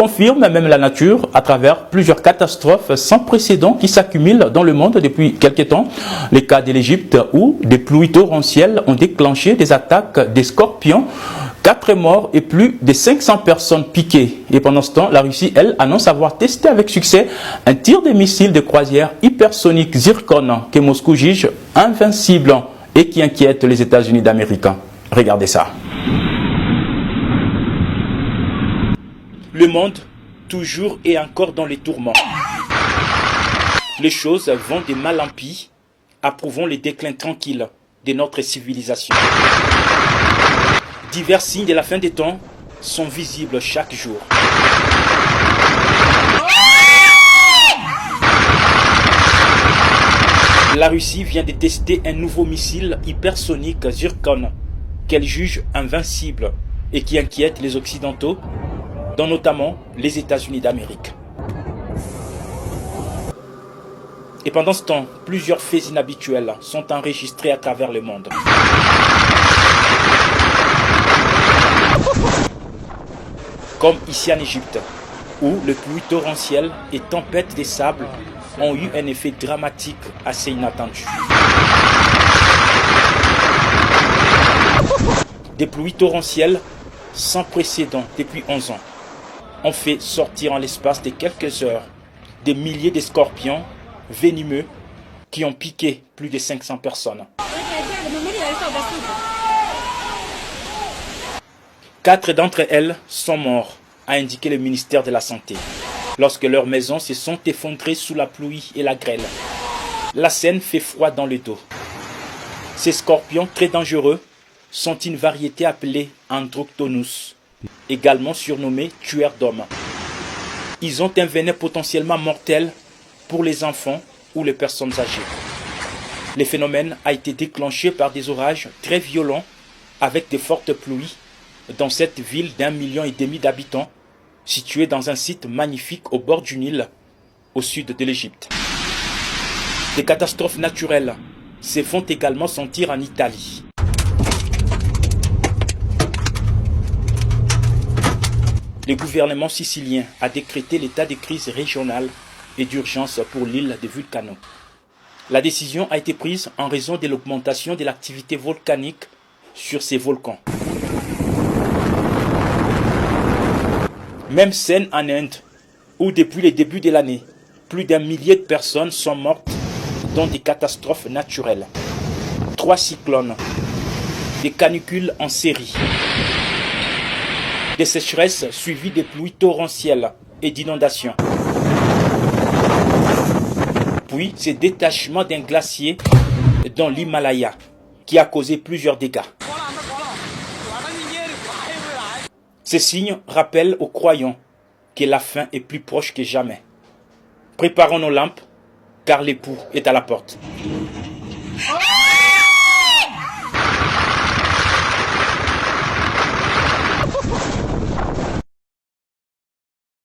confirme même la nature à travers plusieurs catastrophes sans précédent qui s'accumulent dans le monde depuis quelques temps. Les cas de l'Égypte où des pluies torrentielles ont déclenché des attaques des scorpions. 4 morts et plus de 500 personnes piquées. Et pendant ce temps, la Russie, elle, annonce avoir testé avec succès un tir de missiles de croisière hypersonique Zircon que Moscou juge invincible et qui inquiète les États-Unis d'Amérique. Regardez ça. Le monde, toujours et encore dans les tourments. Les choses vont de mal en pis, approuvons le déclin tranquille de notre civilisation. Divers signes de la fin des temps sont visibles chaque jour. La Russie vient de tester un nouveau missile hypersonique Zircon qu'elle juge invincible et qui inquiète les Occidentaux, dont notamment les États-Unis d'Amérique. Et pendant ce temps, plusieurs faits inhabituels sont enregistrés à travers le monde. Comme ici en Égypte, où les pluies torrentielles et tempêtes de sable ont eu un effet dramatique assez inattendu. Des pluies torrentielles sans précédent depuis 11 ans ont fait sortir en l'espace de quelques heures des milliers de scorpions venimeux qui ont piqué plus de 500 personnes. 4 d'entre elles sont morts, a indiqué le ministère de la Santé, lorsque leurs maisons se sont effondrées sous la pluie et la grêle. La scène fait froid dans le dos. Ces scorpions très dangereux sont une variété appelée Androctonus, également surnommée tueurs d'hommes. Ils ont un venin potentiellement mortel pour les enfants ou les personnes âgées. Le phénomène a été déclenché par des orages très violents avec de fortes pluies dans cette ville d'1,5 million d'habitants, située dans un site magnifique au bord du Nil, au sud de l'Égypte. Des catastrophes naturelles se font également sentir en Italie. Le gouvernement sicilien a décrété l'état de crise régionale et d'urgence pour l'île de Vulcano. La décision a été prise en raison de l'augmentation de l'activité volcanique sur ces volcans. Même scène en Inde, où depuis le début de l'année, plus d'1 millier de personnes sont mortes dans des catastrophes naturelles. 3 cyclones, des canicules en série, des sécheresses suivies de pluies torrentielles et d'inondations. Puis, ce détachement d'un glacier dans l'Himalaya qui a causé plusieurs dégâts. Ces signes rappellent aux croyants que la fin est plus proche que jamais. Préparons nos lampes, car l'époux est à la porte.